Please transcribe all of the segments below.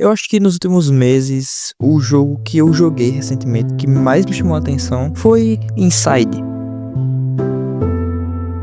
Eu acho que nos últimos meses, o jogo que eu joguei recentemente, que mais me chamou a atenção, foi Inside.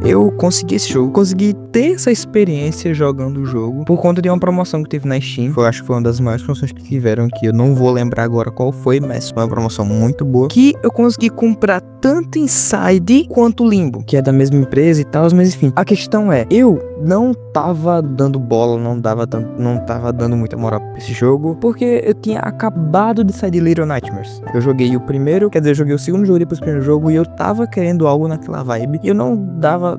Eu consegui esse jogo, consegui ter essa experiência jogando o jogo por conta de uma promoção que teve na Steam. Eu acho que foi uma das maiores promoções que tiveram, que eu não vou lembrar agora qual foi, mas foi uma promoção muito boa, que eu consegui comprar tanto Inside quanto Limbo, que é da mesma empresa e tal, mas enfim. A questão é, eu não tava dando bola, não tava dando muita moral pra esse jogo, porque eu tinha acabado de sair de Little Nightmares. Eu joguei o primeiro, quer dizer, eu joguei o segundo jogo depois do primeiro jogo, e eu tava querendo algo naquela vibe, e eu não tava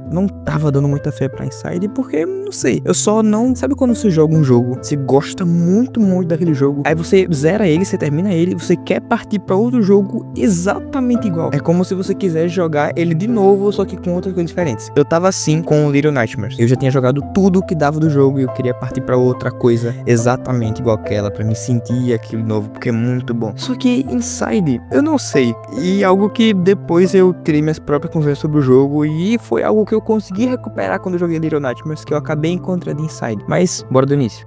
dando muita fé pra Inside, porque, não sei, eu só não... Sabe quando você joga um jogo, você gosta muito daquele jogo, aí você zera ele, você termina ele, você quer partir pra outro jogo exatamente igual. É como se você quisesse jogar ele de novo, só que com outras coisas diferentes. Eu tava assim com o Little Nightmares. Eu já tinha jogado tudo que dava do jogo e eu queria partir pra outra coisa exatamente igual aquela, pra me sentir aquilo novo, porque é muito bom. Só que Inside, eu não sei, e algo que depois eu tirei minhas próprias conversas sobre o jogo, e foi algo que eu consegui recuperar quando eu joguei Little Nightmares, que eu acabei encontrando Inside. Mas, bora do início.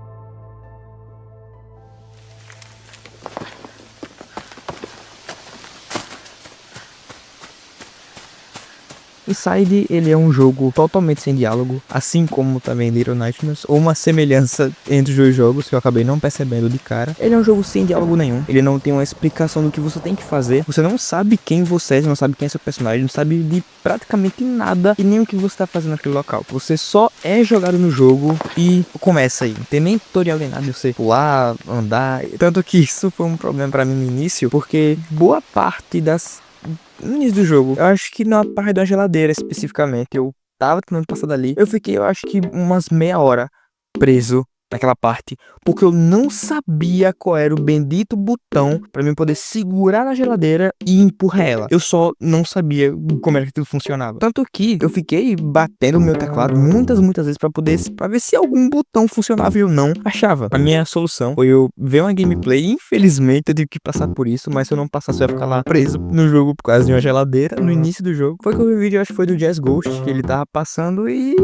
Inside, ele é um jogo totalmente sem diálogo, assim como também Little Nightmares, ou uma semelhança entre os dois jogos que eu acabei não percebendo de cara. Ele é um jogo sem diálogo nenhum, ele não tem uma explicação do que você tem que fazer, você não sabe quem você é, você não sabe quem é seu personagem, não sabe de praticamente nada e nem o que você tá fazendo naquele local. Você só é jogado no jogo e começa aí, não tem nem tutorial nem nada de você pular, andar, tanto que isso foi um problema pra mim no início, porque boa parte no início do jogo, eu acho que na parte da geladeira especificamente, eu tava tentando passar dali, eu fiquei, eu acho que umas meia hora preso naquela parte, porque eu não sabia qual era o bendito botão pra mim poder segurar na geladeira e empurrar ela. Eu só não sabia como era que tudo funcionava. Tanto que eu fiquei batendo o meu teclado muitas vezes pra ver se algum botão funcionava e eu não achava. A minha solução foi eu ver uma gameplay, infelizmente eu tive que passar por isso, mas se eu não passasse eu ia ficar lá preso no jogo por causa de uma geladeira no início do jogo. Foi que eu vi o vídeo, acho que foi do Jazz Ghost, que ele tava passando e...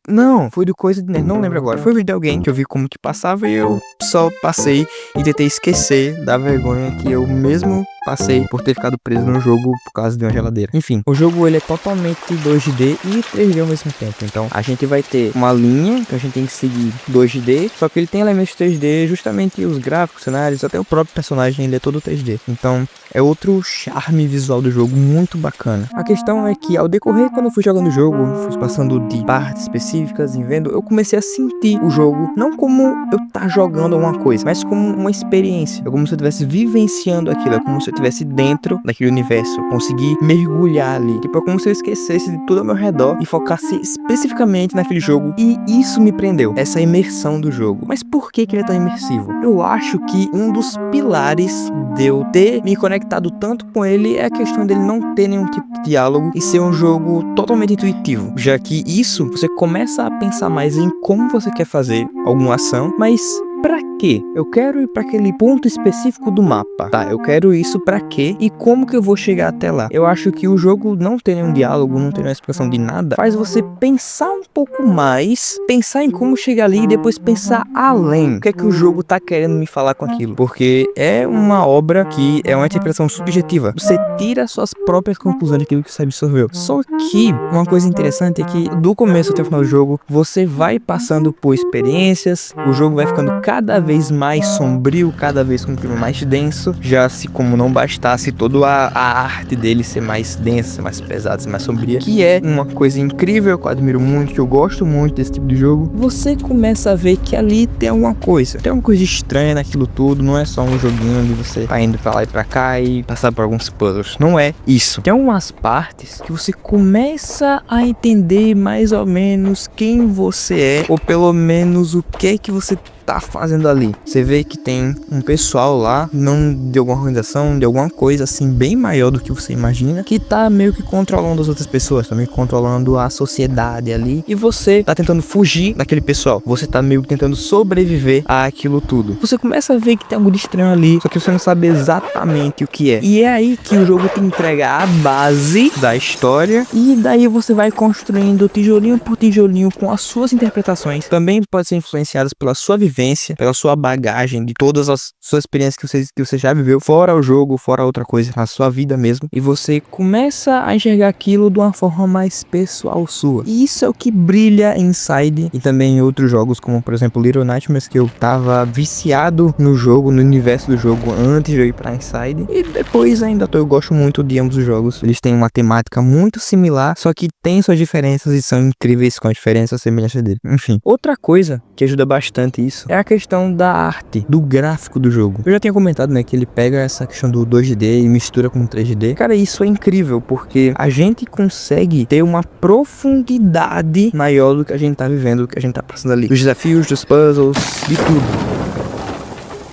Não, foi do Coisa de Nerd, não lembro agora. Foi o vídeo de alguém que eu vi como que passava e eu só passei e tentei esquecer da vergonha que eu mesmo passei por ter ficado preso no jogo por causa de uma geladeira. Enfim, o jogo ele é totalmente 2D e 3D ao mesmo tempo. Então a gente vai ter uma linha que a gente tem que seguir 2D, só que ele tem elementos 3D, justamente os gráficos, cenários, até o próprio personagem ele é todo 3D. Então é outro charme visual do jogo muito bacana. A questão é que ao decorrer, quando eu fui jogando o jogo, fui passando de partes específicas e vendo, eu comecei a sentir o jogo não como eu tá jogando alguma coisa, mas como uma experiência. É como se eu estivesse vivenciando aquilo, é como se eu estivesse dentro daquele universo, conseguir mergulhar ali. Tipo, é como se eu esquecesse de tudo ao meu redor e focasse especificamente naquele jogo. E isso me prendeu, essa imersão do jogo. Mas por que ele é tão imersivo? Eu acho que um dos pilares de eu ter me conectado tanto com ele é a questão dele não ter nenhum tipo de diálogo e ser um jogo totalmente intuitivo, já que isso você começa a pensar mais em como você quer fazer alguma ação, mas pra quê? Eu quero ir pra aquele ponto específico do mapa. Tá, eu quero isso pra quê? E como que eu vou chegar até lá? Eu acho que o jogo não ter nenhum diálogo, não ter nenhuma explicação de nada, faz você pensar um pouco mais, pensar em como chegar ali e depois pensar além. O que é que o jogo tá querendo me falar com aquilo? Porque é uma obra que é uma interpretação subjetiva. Você tira suas próprias conclusões daquilo que você absorveu. Só que uma coisa interessante é que do começo até o final do jogo, você vai passando por experiências, o jogo vai ficando cada vez mais sombrio, cada vez com um clima mais denso, já se como não bastasse toda a arte dele ser mais densa, ser mais pesada, ser mais sombria, que é uma coisa incrível, que eu admiro muito, que eu gosto muito desse tipo de jogo. Você começa a ver que ali tem alguma coisa estranha naquilo tudo, não é só um joguinho onde você tá indo pra lá e pra cá e passar por alguns puzzles, não é isso. Tem algumas partes que você começa a entender mais ou menos quem você é, ou pelo menos o que é que você tá fazendo ali. Você vê que tem um pessoal lá, não de alguma organização, de alguma coisa assim bem maior do que você imagina, que tá meio que controlando as outras pessoas, tá meio que controlando a sociedade ali, e você tá tentando fugir daquele pessoal, você tá meio que tentando sobreviver àquilo tudo. Você começa a ver que tem algo de estranho ali, só que você não sabe exatamente o que é. E é aí que o jogo te entrega a base da história, e daí você vai construindo tijolinho por tijolinho com as suas interpretações, também pode ser influenciadas pela sua vivência vivência, pela sua bagagem, de todas as suas experiências que você já viveu, fora o jogo, fora outra coisa, na sua vida mesmo, e você começa a enxergar aquilo de uma forma mais pessoal sua. E isso é o que brilha em Inside e também em outros jogos, como por exemplo Little Nightmares, que eu tava viciado no jogo, no universo do jogo antes de eu ir pra Inside, e depois ainda eu gosto muito de ambos os jogos. Eles têm uma temática muito similar, só que tem suas diferenças e são incríveis com a diferença e a semelhança dele. Enfim, outra coisa que ajuda bastante isso é a questão da arte, do gráfico do jogo. Eu já tinha comentado, né, que ele pega essa questão do 2D e mistura com 3D. Cara, isso é incrível, porque a gente consegue ter uma profundidade maior do que a gente tá vivendo, do que a gente tá passando ali. Dos desafios, dos puzzles, de tudo.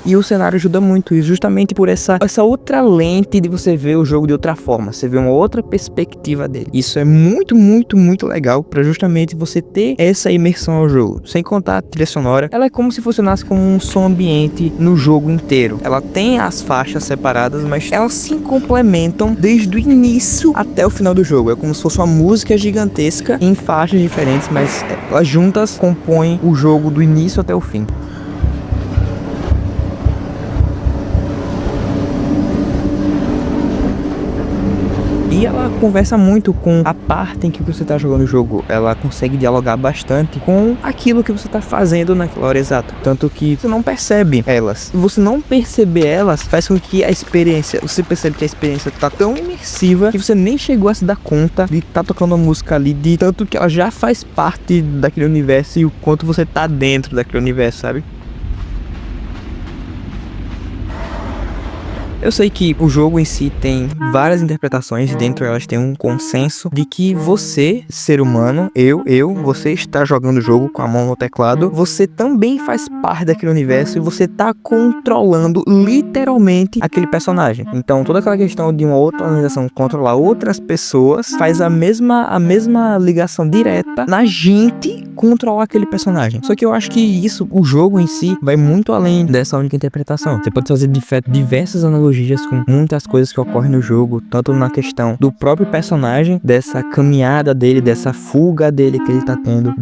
E o cenário ajuda muito isso, justamente por essa outra lente de você ver o jogo de outra forma. Você vê uma outra perspectiva dele. Isso é muito, muito, muito legal pra justamente você ter essa imersão ao jogo. Sem contar a trilha sonora, ela é como se funcionasse como um som ambiente no jogo inteiro. Ela tem as faixas separadas, mas elas se complementam desde o início até o final do jogo. É como se fosse uma música gigantesca em faixas diferentes, mas elas juntas compõem o jogo do início até o fim. E ela conversa muito com a parte em que você tá jogando o jogo. Ela consegue dialogar bastante com aquilo que você tá fazendo naquela hora exata. Tanto que você não percebe elas. Se você não perceber elas, faz com que a experiência... Você percebe que a experiência tá tão imersiva que você nem chegou a se dar conta de tá tocando a música ali. De tanto que ela já faz parte daquele universo e o quanto você tá dentro daquele universo, sabe? Eu sei que o jogo em si tem várias interpretações e dentro delas tem um consenso de que você, ser humano, você está jogando o jogo com a mão no teclado, você também faz parte daquele universo e você tá controlando literalmente aquele personagem. Então toda aquela questão de uma outra organização controlar outras pessoas faz a mesma ligação direta na gente controlar aquele personagem. Só que eu acho que isso, o jogo em si, vai muito além dessa única interpretação. Você pode fazer diversas analogias com muitas coisas que ocorrem no jogo, tanto na questão do próprio personagem, dessa caminhada dele, dessa fuga dele que ele tá tendo,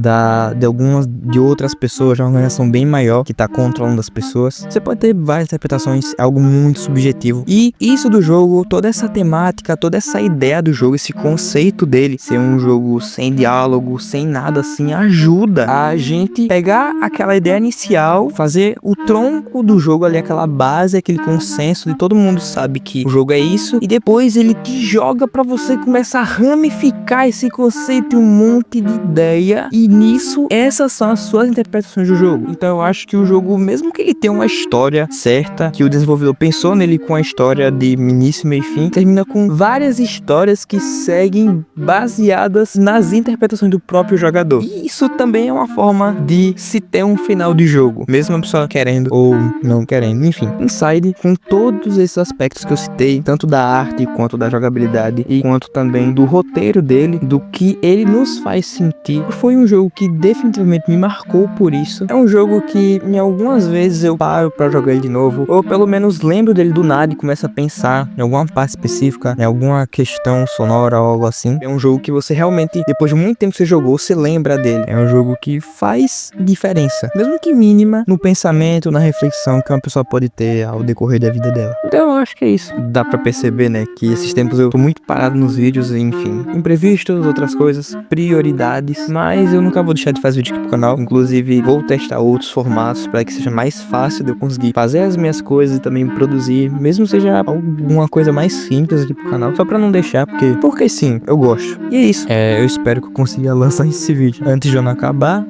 de outras pessoas, de uma organização bem maior que tá controlando as pessoas. Você pode ter várias interpretações, é algo muito subjetivo. E isso do jogo, toda essa temática, toda essa ideia do jogo, esse conceito dele, ser um jogo sem diálogo, sem nada assim, ajuda a gente pegar aquela ideia inicial, fazer o tronco do jogo ali, aquela base, aquele consenso de todo mundo sabe que o jogo é isso, e depois ele te joga pra você começar a ramificar esse conceito em um monte de ideia, e nisso essas são as suas interpretações do jogo. Então eu acho que o jogo, mesmo que ele tenha uma história certa, que o desenvolvedor pensou nele com a história de início, meio e fim, termina com várias histórias que seguem baseadas nas interpretações do próprio jogador. E isso também é uma forma de se ter um final de jogo, mesmo a pessoa querendo ou não querendo. Enfim, Inside, com todos esses aspectos que eu citei, tanto da arte quanto da jogabilidade e quanto também do roteiro dele, do que ele nos faz sentir, foi um jogo que definitivamente me marcou por isso. É um jogo que em algumas vezes eu paro pra jogar ele de novo, ou pelo menos lembro dele do nada e começo a pensar em alguma parte específica, em alguma questão sonora ou algo assim. É um jogo que você realmente, depois de muito tempo que você jogou, você lembra dele. É um jogo que faz diferença, mesmo que mínima, no pensamento, na reflexão que uma pessoa pode ter ao decorrer da vida dela. Então eu acho que é isso. Dá pra perceber, né, que esses tempos eu tô muito parado nos vídeos, enfim, imprevistos, outras coisas, prioridades, mas eu nunca vou deixar de fazer vídeo aqui pro canal. Inclusive vou testar outros formatos para que seja mais fácil de eu conseguir fazer as minhas coisas e também produzir, mesmo seja alguma coisa mais simples aqui pro canal, só pra não deixar, porque sim, eu gosto. E é isso. Eu espero que eu consiga lançar esse vídeo antes de eu não acabar.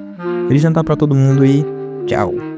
Feliz Natal pra todo mundo e tchau.